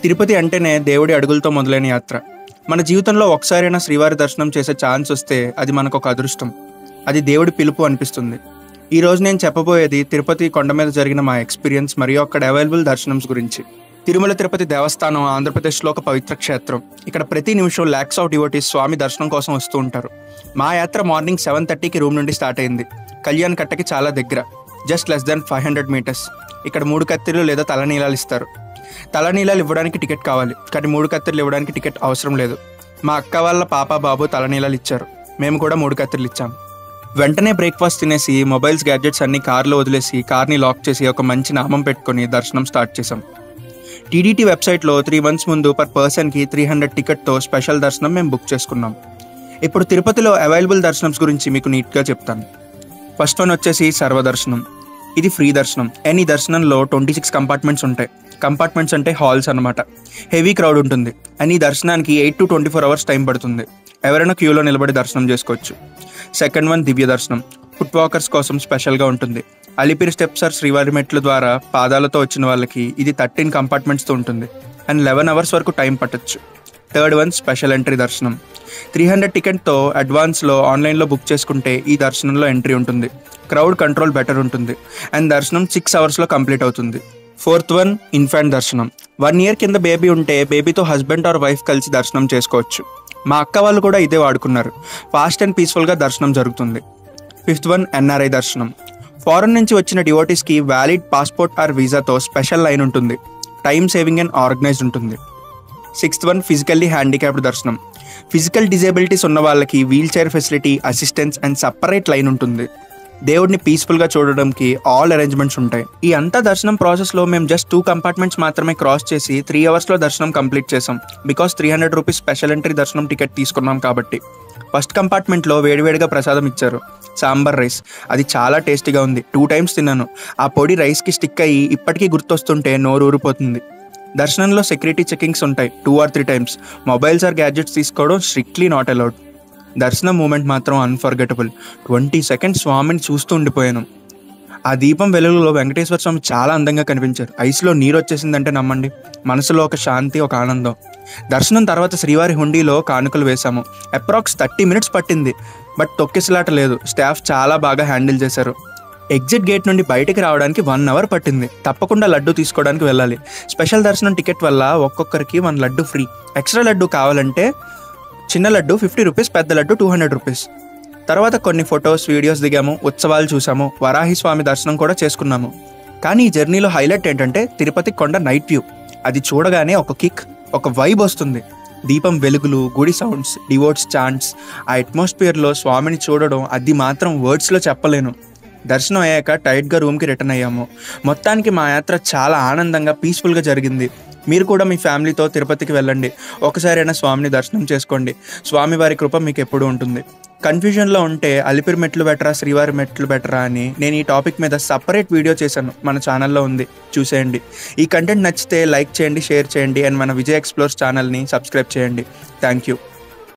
తిరుపతి అంటేనే దేవుడి అడుగులతో మొదలైన యాత్ర. మన జీవితంలో ఒకసారైనా శ్రీవారి దర్శనం చేసే ఛాన్స్ వస్తే అది మనకు ఒక అదృష్టం. అది దేవుడి పిలుపు అనిపిస్తుంది. ఈరోజు నేను చెప్పబోయేది తిరుపతి కొండ మీద జరిగిన మా ఎక్స్పీరియన్స్ మరియు అక్కడ అవైలబుల్ దర్శనమ్స్ గురించి. తిరుమల తిరుపతి దేవస్థానం ఆంధ్రప్రదేశ్లో ఒక పవిత్ర క్షేత్రం. ఇక్కడ ప్రతి నిమిషం ల్యాక్స్ ఆఫ్ డివోటీస్ స్వామి దర్శనం కోసం వస్తూ ఉంటారు. మా యాత్ర మార్నింగ్ 7:30కి రూమ్ నుండి స్టార్ట్ అయింది. కళ్యాణ్ కట్టకి చాలా దగ్గర, జస్ట్ లెస్ దెన్ 500 మీటర్స్. ఇక్కడ 3 కత్తిర్లు లేదా తలనీలాలు ఇస్తారు. తలనీలాలు ఇవ్వడానికి టికెట్ కావాలి, కానీ 3 కత్తిర్లు ఇవ్వడానికి టికెట్ అవసరం లేదు. మా అక్క వాళ్ళ పాప బాబు తలనీలాలు ఇచ్చారు. మేము కూడా 3 కత్తిర్లు ఇచ్చాం. వెంటనే బ్రేక్ఫాస్ట్ తినేసి మొబైల్స్ గ్యాడ్జెట్స్ అన్ని కార్లో వదిలేసి కార్ని లాక్ చేసి ఒక మంచి నామం పెట్టుకొని దర్శనం స్టార్ట్ చేసాం. టీటీటీ వెబ్సైట్లో 3 months ముందు పర్ పర్సన్కి 300 టికెట్తో స్పెషల్ దర్శనం మేము బుక్ చేసుకున్నాం. ఇప్పుడు తిరుపతిలో అవైలబుల్ దర్శనమ్స్ గురించి మీకు నీట్గా చెప్తాను. ఫస్ట్ వన్ వచ్చేసి సర్వదర్శనం. ఇది ఫ్రీ దర్శనం. ఈ దర్శనంలో 26 కంపార్ట్మెంట్స్ ఉంటాయి. కంపార్ట్మెంట్స్ అంటే హాల్స్ అనమాట. హెవీ క్రౌడ్ ఉంటుంది. ఈ దర్శనానికి 8 to 24 hours టైం పడుతుంది. ఎవరైనా క్యూలో నిలబడి దర్శనం చేసుకోవచ్చు. సెకండ్ వన్ దివ్య దర్శనం. ఫుట్ వాకర్స్ కోసం స్పెషల్గా ఉంటుంది. అలిపిరి స్టెప్స్ ఆర్ శ్రీవారి మెట్ల ద్వారా పాదాలతో వచ్చిన వాళ్ళకి ఇది 13 కంపార్ట్మెంట్స్తో ఉంటుంది అండ్ 11 hours వరకు టైం పట్టచ్చు. థర్డ్ వన్ స్పెషల్ ఎంట్రీ దర్శనం. 300 టికెట్తో అడ్వాన్స్లో ఆన్లైన్లో బుక్ చేసుకుంటే ఈ దర్శనంలో ఎంట్రీ ఉంటుంది. క్రౌడ్ కంట్రోల్ బెటర్ ఉంటుంది అండ్ దర్శనం 6 hours కంప్లీట్ అవుతుంది. ఫోర్త్ వన్ ఇన్ఫాంట్ దర్శనం. 1 year కింద బేబీ ఉంటే బేబీతో హస్బెండ్ ఆర్ వైఫ్ కలిసి దర్శనం చేసుకోవచ్చు. మా అక్క వాళ్ళు కూడా ఇదే వాడుకున్నారు. ఫాస్ట్ అండ్ పీస్ఫుల్గా దర్శనం జరుగుతుంది. ఫిఫ్త్ వన్ ఎన్ఆర్ఐ దర్శనం. ఫారెన్ నుంచి వచ్చిన డివోటీస్కి వ్యాలిడ్ పాస్పోర్ట్ ఆర్ వీసాతో స్పెషల్ లైన్ ఉంటుంది. టైం సేవింగ్ అండ్ ఆర్గనైజ్డ్ ఉంటుంది. సిక్స్త్ వన్ ఫిజికల్లీ హ్యాండిక్యాప్డ్ దర్శనం. ఫిజికల్ డిజేబిలిటీస్ ఉన్న వాళ్ళకి wheel chair facility, assistance and separate line ఉంటుంది. దేవుడిని పీస్ఫుల్గా చూడడానికి ఆల్ అరేంజ్మెంట్స్ ఉంటాయి. ఈ అంతా దర్శనం ప్రాసెస్లో మేము జస్ట్ 2 కంపార్ట్మెంట్స్ మాత్రమే క్రాస్ చేసి 3 hours దర్శనం కంప్లీట్ చేసాం. బికాస్ 300 రూపీస్ స్పెషల్ ఎంట్రీ దర్శనం టికెట్ తీసుకున్నాం కాబట్టి. ఫస్ట్ కంపార్ట్మెంట్లో వేడివేడిగా ప్రసాదం ఇచ్చారు. సాంబార్ రైస్. అది చాలా టేస్టీగా ఉంది. 2 times తిన్నాను. ఆ పొడి రైస్కి స్టిక్ అయ్యి ఇప్పటికీ గుర్తొస్తుంటే నోరు ఊరిపోతుంది. దర్శనంలో సెక్యూరిటీ చెకింగ్స్ ఉంటాయి 2 or 3 times. Mobiles or gadgets తీసుకోవడం స్ట్రిక్ట్లీ నాట్ అలౌడ్. దర్శనం మూమెంట్ మాత్రం అన్ఫర్గెటబుల్. 20 seconds స్వామిని చూస్తూ ఉండిపోయాను. ఆ దీపం వెలుగులో వెంకటేశ్వర స్వామి చాలా అందంగా కనిపించారు. ఐస్లో నీరు వచ్చేసిందంటే నమ్మండి. మనసులో ఒక శాంతి, ఒక ఆనందం. దర్శనం తర్వాత శ్రీవారి హుండీలో కానుకలు వేశాము. అప్రాక్స్ 30 minutes పట్టింది. బట్ తొక్కిసలాట లేదు. స్టాఫ్ చాలా బాగా హ్యాండిల్ చేశారు. ఎగ్జిట్ గేట్ నుండి బయటికి రావడానికి 1 hour పట్టింది. తప్పకుండా లడ్డు తీసుకోవడానికి వెళ్ళాలి. స్పెషల్ దర్శనం టికెట్ వల్ల ఒక్కొక్కరికి 1 లడ్డు ఫ్రీ. ఎక్స్ట్రా లడ్డు కావాలంటే చిన్న లడ్డు 50 రూపీస్, పెద్ద లడ్డు 200 రూపీస్. తర్వాత కొన్ని ఫొటోస్, వీడియోస్ దిగాము. ఉత్సవాలు చూసాము. వరాహి స్వామి దర్శనం కూడా చేసుకున్నాము. కానీ ఈ జర్నీలో హైలైట్ ఏంటంటే తిరుపతి కొండ నైట్ వ్యూ. అది చూడగానే ఒక కిక్, ఒక వైబ్ వస్తుంది. దీపం వెలుగులు, గుడి సౌండ్స్, డివోట్స్ చాంట్స్, ఆ అట్మాస్ఫియర్లో స్వామిని చూడడం అది మాత్రం వర్డ్స్లో చెప్పలేను. దర్శనం అయ్యాక టైట్గా రూమ్కి రిటర్న్ అయ్యాము. మొత్తానికి మా యాత్ర చాలా ఆనందంగా, పీస్ఫుల్గా జరిగింది. మీరు కూడా మీ ఫ్యామిలీతో తిరుపతికి వెళ్ళండి. ఒకసారైనా స్వామిని దర్శనం చేసుకోండి. స్వామివారి కృప మీకు ఎప్పుడూ ఉంటుంది. కన్ఫ్యూజన్లో ఉంటే అలిపిరి మెట్లు బెటరా, శ్రీవారి మెట్లు బెటరా అని నేను ఈ టాపిక్ మీద సపరేట్ వీడియో చేశాను. మన ఛానల్లో ఉంది, చూసేయండి. ఈ కంటెంట్ నచ్చితే లైక్ చేయండి, షేర్ చేయండి అండ్ మన విజయ్ ఎక్స్ప్లోర్స్ ఛానల్ని సబ్స్క్రైబ్ చేయండి. Thank you.